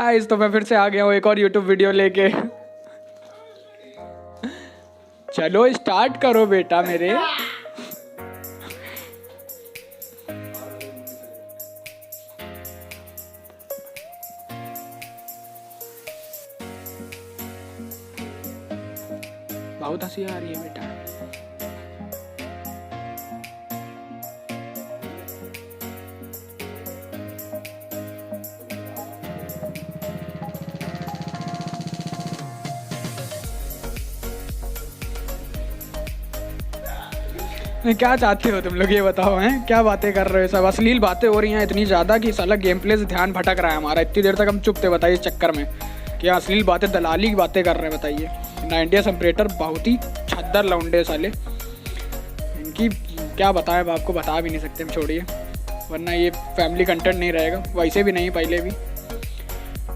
Guys, तो मैं फिर से आ गया हूँ एक और यूट्यूब वीडियो लेके। चलो स्टार्ट करो बेटा मेरे। बहुत हंसी आ रही है बेटा। क्या चाहते हो तुम लोग, ये बताओ हैं? क्या बातें कर रहे हो? सब अश्लील बातें हो रही हैं इतनी ज़्यादा कि साला गेम प्ले से ध्यान भटक रहा है हमारा। इतनी देर तक हम चुप थे, बताइए, इस चक्कर में कि अश्लील बातें, दलाली की बातें कर रहे हैं। बताइए, 90s ऑपरेटर बहुत ही छद्दर लौंडे साले, इनकी क्या बताएं, आपको बता भी नहीं सकते हम, छोड़िए, वरना ये फैमिली कंटेंट नहीं रहेगा, वैसे भी नहीं पहले भी।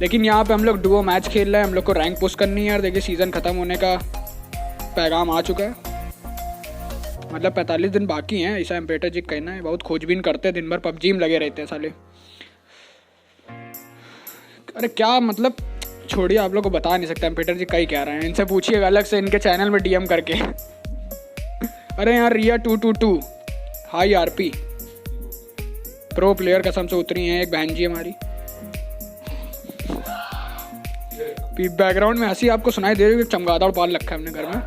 लेकिन यहाँ पे हम लोग डुओ मैच खेल रहे हैं, हम लोग को रैंक पुश करनी है। यार देखिए, सीज़न ख़त्म होने का पैगाम आ चुका है, मतलब 45 दिन बाकी हैं, ऐसा एम्पेटर जी कहना है। बहुत खोजबीन करते हैं, दिन भर पबजी में लगे रहते हैं साले। अरे क्या मतलब, छोड़िए, आप लोग को बता नहीं सकता एम्पेटर जी कहीं क्या रहे हैं। इनसे पूछिएगा अलग से, इनके चैनल में डीएम करके। अरे यार, रिया 222 हाई आरपी प्रो प्लेयर कसम से उतरी हैं एक बहन जी हमारी। बैकग्राउंड में हंसी आपको सुनाई दे रही है, चमगादड़ पाल रखा है हमने घर में।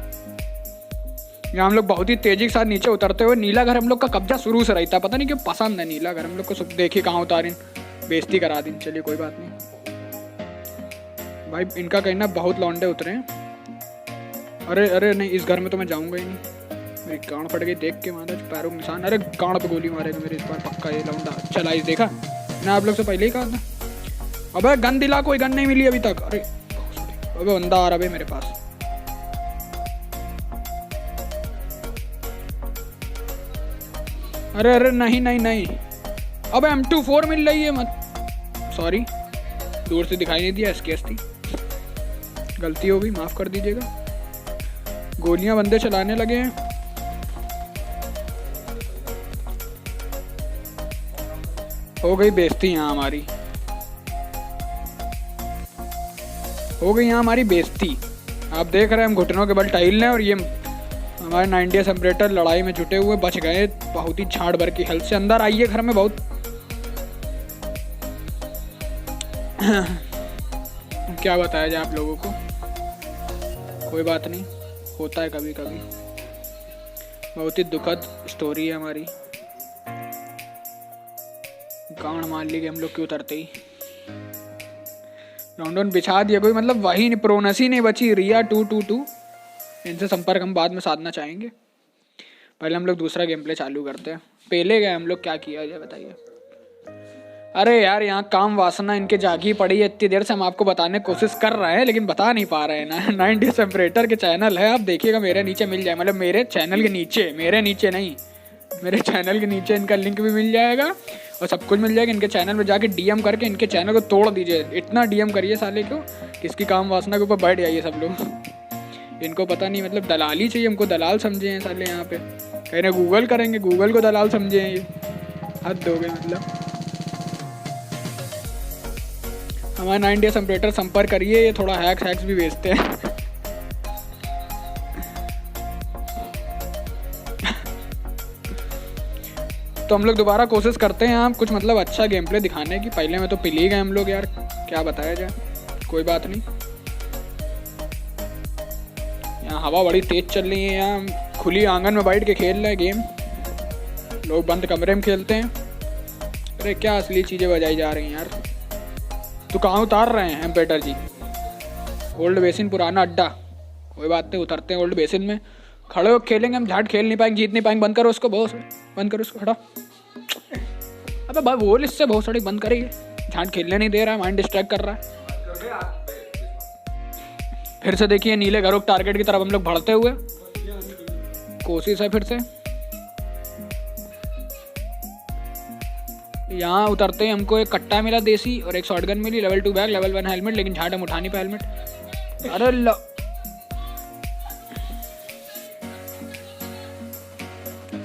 यहाँ हम लोग बहुत ही तेजी के साथ नीचे उतरते हुए, नीला घर हम लोग का कब्जा शुरू से रहता है, पता नहीं क्यों पसंद है नीला घर हम लोग को। सब देखिए कहाँ उतारिन, बेइज्जती करा दी। चलिए कोई बात नहीं भाई, इनका कहना बहुत लौंडे उतरे हैं। अरे अरे नहीं, इस घर में तो मैं जाऊँगा ही नहीं, मेरी गांड फट गई देख के, मारा पैरों के निशान। अरे गांड पे गोली मारेगा मेरे इस बार पक्का ये लौंडा। चला इस देखा, मैं आप लोग से पहले ही कहा था। अबे गन दिला, कोई गन नहीं मिली अभी तक। अरे अबे बंदा आ रहा है मेरे पास। अरे अरे नहीं नहीं नहीं, अब M24 मिल रही है मत, सॉरी दूर से दिखाई नहीं दिया, SKS थी, गलती हो गई, माफ कर दीजिएगा। गोलियां बंदे चलाने लगे हैं। हो गई बेइज्जती यहाँ हमारी, हो गई यहाँ हमारी बेइज्जती। आप देख रहे हैं हम घुटनों के बल टहल रहे हैं, और ये हमारे 90s ऑपरेटर लड़ाई में जुटे हुए बच गए बहुत ही झाड़ भर की हेल्थ से। अंदर आइए घर में, बहुत क्या बताया जाए आप लोगों को, कोई बात नहीं, होता है कभी कभी। बहुत ही दुखद स्टोरी है हमारी। गांड मार ली हम लोग के उतरते ही, राउंड बिछा दिया कोई, मतलब वही प्रोनसी नहीं बची। रिया 222, इनसे संपर्क हम बाद में साधना चाहेंगे, पहले हम लोग दूसरा गेम प्ले चालू करते हैं। पहले गए हम लोग, क्या किया जाए बताइए। अरे यार, यहाँ काम वासना इनके जागी पड़ी है, इतनी देर से हम आपको बताने की कोशिश कर रहे हैं लेकिन बता नहीं पा रहे हैं ना। 90s ऑपरेटर के चैनल है, आप देखिएगा, मेरे नीचे मिल जाए, मतलब मेरे चैनल के नीचे, मेरे नीचे नहीं, मेरे चैनल के नीचे इनका लिंक भी मिल जाएगा और सब कुछ मिल जाएगा। इनके चैनल में जाके डीएम करके इनके चैनल को तोड़ दीजिए, इतना डीएम करिए साले को किसकी काम वासना के ऊपर बैठ जाइए सब लोग। इनको पता नहीं, मतलब दलाली चाहिए, हमको दलाल समझे हैं साले। यहाँ पे कह रहे गूगल करेंगे, गूगल को दलाल समझे हैं, ये हद हो गए। मतलब हमारे 90s ऑपरेटर संपर्क करिए, ये थोड़ा हैक्स भी बेचते हैं। तो हम लोग दोबारा कोशिश करते हैं आप कुछ मतलब अच्छा गेम प्ले दिखाने की। पहले में तो पिली गए हम लोग यार, क्या बताया जाए, कोई बात नहीं। यहाँ हवा बड़ी तेज चल रही है, यहाँ खुली आंगन में बैठ के खेल रहे हैं गेम, लोग बंद कमरे में खेलते हैं। अरे क्या असली चीज़ें बजाई जा रही हैं यार। तो कहाँ उतार रहे हैं एम्पेटर जी? ओल्ड बेसिन, पुराना अड्डा, कोई बात नहीं, उतरते हैं ओल्ड बेसिन में, खड़े हो खेलेंगे हम। झाट खेल नहीं पाएंगे, जीत नहीं पाएंगे। बंद करो उसको, बहुत बंद करो उसको, हटा। अबे भाई बोल इससे, बहुत सारी बंद करिए, झाट खेलने नहीं दे रहा है, माइंड डिस्ट्रैक्ट कर रहा है। फिर से देखिए नीले घरों के टारगेट की तरफ हम लोग बढ़ते हुए, कोशिश है फिर से। यहाँ उतरते ही हमको एक कट्टा मिला देसी और एक शॉटगन मिली, लेवल 2 बैग, लेवल 1 हेलमेट, लेकिन झाट हम उठा नहीं पाए हेलमेट। अरे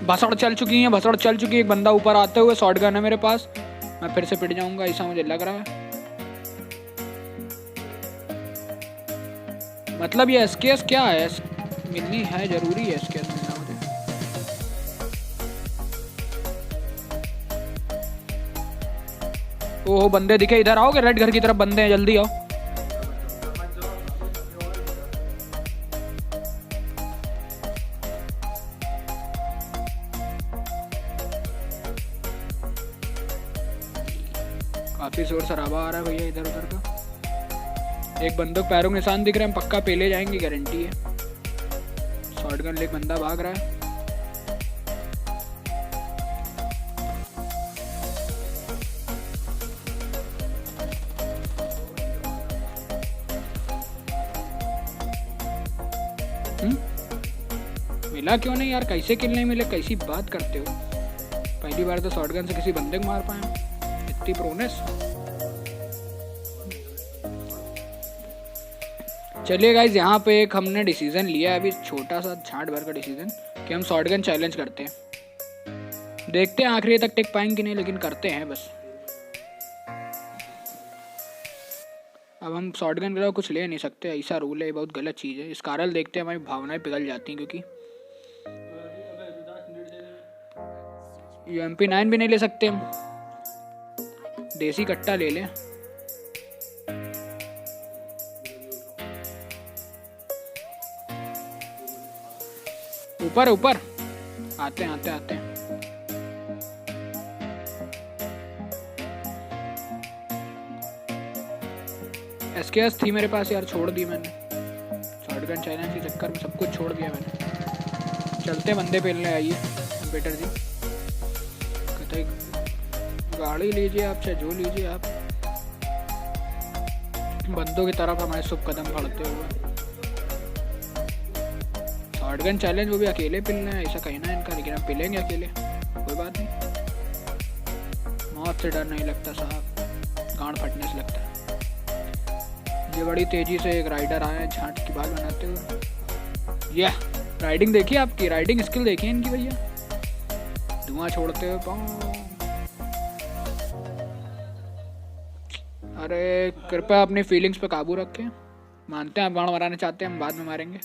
भसड़ चल चुकी है, भसड़ चल चुकी है। एक बंदा ऊपर आते हुए, शॉटगन है मेरे पास, मैं फिर से पिट जाऊंगा ऐसा मुझे लग रहा है। मतलब ये एसकेएस क्या है? मिलनी है, जरूरी है एसकेएस मिलना मुझे। ओहो बंदे दिखे, इधर आओगे? रेड घर की तरफ बंदे हैं, जल्दी आओ। काफी शोर शराबा आ रहा है भैया इधर उधर का। एक बंदों पैरों के निशान दिख रहे हैं, पक्का पेले जाएंगे, गारंटी है। शॉटगन ले बंदा भाग रहा है। मिला क्यों नहीं यार? कैसे किल नहीं मिले? कैसी बात करते हो? पहली बार तो शॉटगन से किसी बंदे को मार पाए, इतनी प्रोनेस। चलिए गाइज, यहाँ पे एक हमने डिसीजन लिया है अभी, छोटा सा झाड़ भर का डिसीजन, कि हम शॉटगन चैलेंज करते हैं। देखते हैं आखिरी तक टिक पाएंगे कि नहीं, लेकिन करते हैं बस। अब हम शॉटगन के अलावा कुछ ले नहीं सकते, ऐसा रूल है, बहुत गलत चीज़ है। इस कारण देखते हैं हमारी भावनाएं पिघल जाती हैं, क्योंकि MP9 भी नहीं ले सकते हम, देसी कट्टा ले लें। ऊपर ऊपर आते हैं आते हैं आते हैं। एसकेएस थी मेरे पास यार, छोड़ दी मैंने। शॉटगन चैलेंज के चक्कर में सब कुछ छोड़ दिया मैंने। चलते बंदे पेलने, आइए कंप्यूटर जी। कहते गाड़ी लीजिए आप, चाहे जो लीजिए आप। बंदों की तरफ हमारे शुभ कदम बढ़ते हुए। शॉटगन चैलेंज वो भी अकेले पिलना है, ऐसा कहना है इनका, लेकिन हम पिलेंगे अकेले, कोई बात नहीं। मौत से डर नहीं लगता साहब, गांड फटने से लगता है। ये बड़ी तेजी से एक राइडर आया है झांट की बाल बनाते हुए। यह राइडिंग देखिए, आपकी राइडिंग स्किल देखिए इनकी भैया, धुआं छोड़ते हुए पाँव। अरे कृपया अपनी फीलिंग्स पे काबू रखें। मानते हैं आप गांड मराना चाहते हैं, हम बाद में मारेंगे।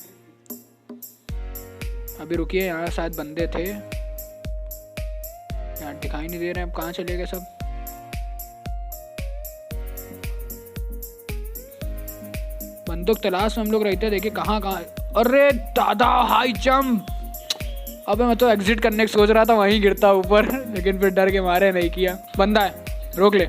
अभी रुकिए, यहाँ शायद बंदे थे, यहाँ दिखाई नहीं दे रहे हैं। अब कहाँ चले गए सब? बंदूक तलाश में हम लोग रहते हैं, देखिए कहाँ कहाँ। अरे दादा हाई जंप! अबे मैं तो एग्जिट करने की सोच रहा था, वहीं गिरता ऊपर, लेकिन फिर डर के मारे नहीं किया। बंदा है, रोक ले।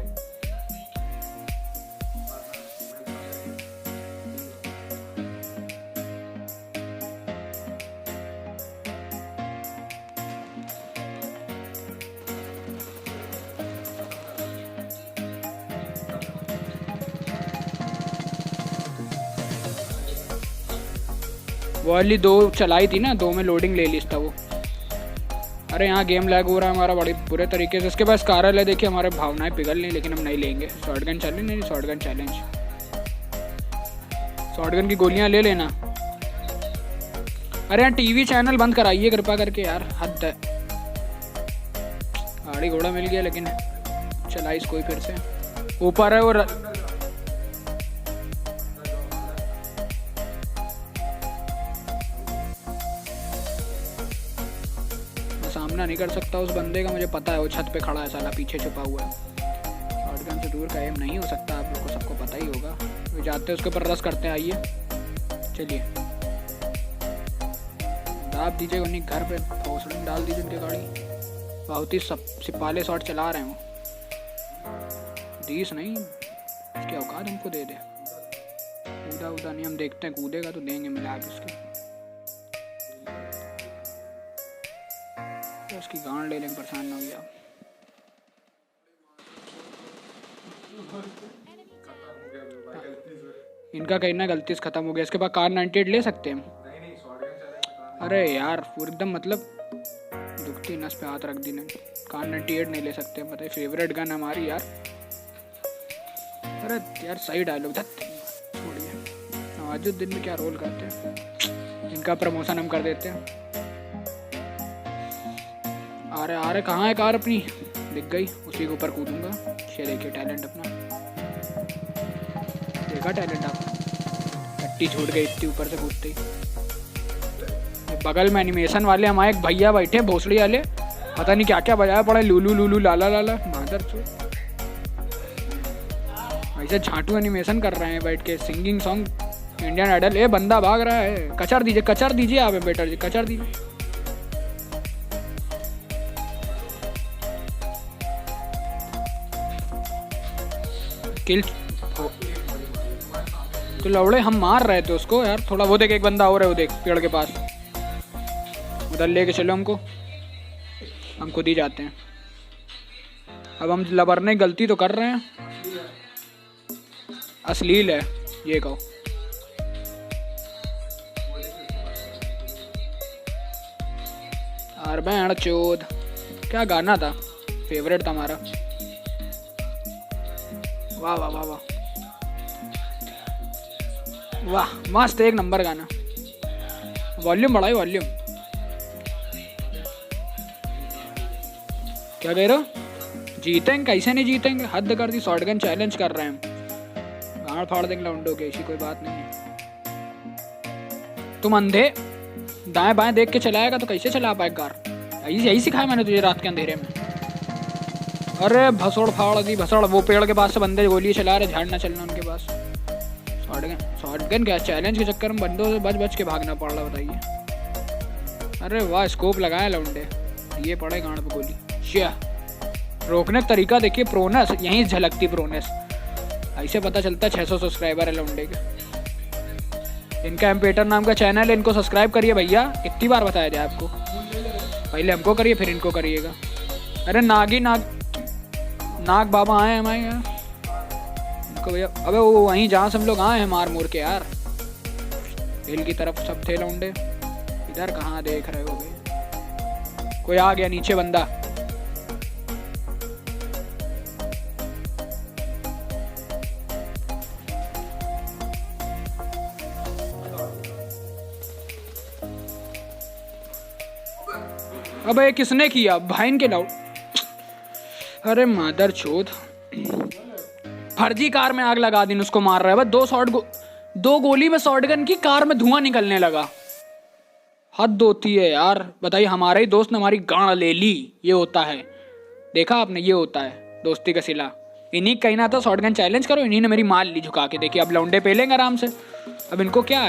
वो वाली 2 चलाई थी ना, 2 में लोडिंग ले ली था वो। अरे यहाँ गेम लैग हो रहा है हमारा बड़ी बुरे तरीके से। इसके पास कारल है, देखिए हमारे भावनाएं पिघल नहीं, लेकिन हम नहीं लेंगे। शॉटगन चैलेंज नहीं, शॉटगन चैलेंज। शॉटगन की गोलियां ले लेना। अरे यहाँ टीवी चैनल बंद कराइए कृपा करके यार, हद है। गाड़ी घोड़ा मिल गया, लेकिन चलाई इसको ही फिर से। ऊपर है वो, सामना नहीं कर सकता उस बंदे का, मुझे पता है। वो छत पे खड़ा है साला, पीछे छुपा हुआ है। शॉटगन से दूर का एम नहीं हो सकता, आप लोग को सबको पता ही होगा। वो जाते हैं उसके ऊपर रस करते हैं, आइए चलिए। दाब दीजिए उन्हीं घर पे, भोसड़ी डाल दीजिए उनकी गाड़ी। बहुत ही सिपाले शॉट चला रहे हो। 20 नहीं, उसकी औकात हमको दे दे। कूदा उदा नहीं, हम देखते हैं, कूदेगा तो देंगे मिला के उसके। उसकी गांड ले लेंगे, परेशान ना हो गया। इनका कहना गलती से खत्म हो गया। इसके बाद कार 98 ले सकते हैं। अरे यार एकदम मतलब दुखती नस पे हाथ रख दी ने। कार 98 नहीं ले सकते, मतलब फेवरेट गन हमारी यार। अरे यार सही डायलॉग था, छोड़िए। नवाजुद्दीन में क्या रोल करते हैं, इनका प्रमोशन हम कर देते हैं। आ रहे कहाँ है कार अपनी? दिख गई, उसी के ऊपर कूदूंगा। ये देखिए टैलेंट अपना, देखा टैलेंट आपका। मिट्टी छूट गई इतनी ऊपर से कूदते ही। बगल में एनिमेशन वाले हमारे एक भैया बैठे भोसड़ी वाले, पता नहीं क्या क्या बजाया पड़ा, लूलू लूलू लाला लाला मादर चोद। वैसे झांटू एनिमेशन कर रहे हैं बैठ के, सिंगिंग सॉन्ग इंडियन आइडल। ये बंदा भाग रहा है, कचर दीजिए आप बेटर जी, कचर दीजिए। किल तो लौड़े हम मार रहे थे उसको यार थोड़ा। वो देख एक बंदा और है, वो देख पेड़ के पास, उधर लेके चलो हमको, हम खुद ही जाते हैं। अब हम लबरने गलती तो कर रहे हैं, अश्लील है ये कहो। यार बैंड चोद, क्या गाना था फेवरेट था हमारा। वाह वाह वाह वाह वाह, मस्त एक नंबर गाना। वॉल्यूम बढ़ाई वॉल्यूम। क्या कह रहे हो? जीतेंगे कैसे नहीं जीतेंगे, हद कर दी। शॉटगन चैलेंज कर रहे हैं हम, गाड़ फाड़ देंगे लौंडो के, ऐसी कोई बात नहीं है। तुम अंधे दाएं बाएं देख के चलाएगा तो कैसे चला पाए कार? यही सिखाया मैंने तुझे रात के अंधेरे में। अरे भसोड़ फाड़ दी भसड़। वो पेड़ के पास से बंदे गोली चला रहे, झाड़ ना चलना उनके पास। शॉटगन क्या चैलेंज के चक्कर में बंदों से बच बच के भागना पड़ रहा, बताइए। अरे वाह, स्कोप लगाया लौंडे, ये पड़े गांड पे गोली। श्या रोकने का तरीका देखिए, प्रोनेस यहीं झलकती प्रोनेस। ऐसे पता चलता है 600 सब्सक्राइबर है लौंडे के। इनका एम्पेटर नाम का चैनल है, इनको सब्सक्राइब करिए भैया। कितनी बार बताया जाए आपको, पहले हमको करिए फिर इनको करिएगा। अरे नाग बाबा आए हमारे यहाँ इनको भैया। अबे वो वहीं जहाँ से हम लोग आए हैं मार मोर के यार, हिल की तरफ सब थे लौंडे। इधर कहाँ देख रहे हो भैया? कोई आ गया नीचे बंदा। अबे किसने किया भाइन के लाउड? अरे मादर चोद, फर्जी कार में आग लगा दी, उसको मार रहा है। दो गोली में शॉटगन की कार में धुआं निकलने लगा। हद होती है यार, बताइए। हमारे ही दोस्त ने हमारी गांड ले ली, ये होता है। देखा आपने, ये होता है दोस्ती का सिला। इन्हीं कहना था शॉटगन चैलेंज करो, इन्हीं ने मेरी माल ली झुका के। देखिए अब लौंडे पे लेंगे आराम से। अब इनको क्या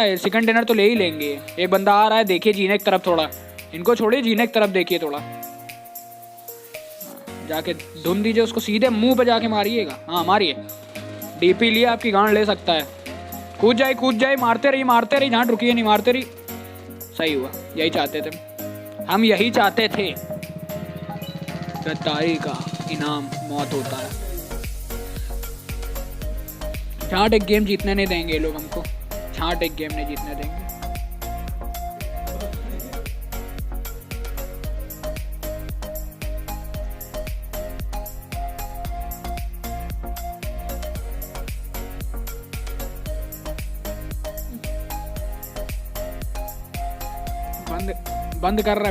है, सेकंड डिनर तो ले ही लेंगे। एक बंदा आ रहा है, देखिए जीने की तरफ थोड़ा, इनको छोड़िए, जीने की तरफ देखिए थोड़ा। जाके धुन दीजिए उसको, सीधे मुंह पे जाके मारिएगा। हाँ मारिए, डीपी लिए आपकी गांड ले सकता है। कूद जाए, मारते रही, जहाँ रुकिए नहीं, मारते रही। सही हुआ, यही चाहते थे हम, यही चाहते थे। गद्दारी का इनाम मौत होता है। झांट एक गेम जीतने नहीं देंगे ये लोग हमको, झांट एक गेम नहीं जीतने देंगे। बंद कर रहा है।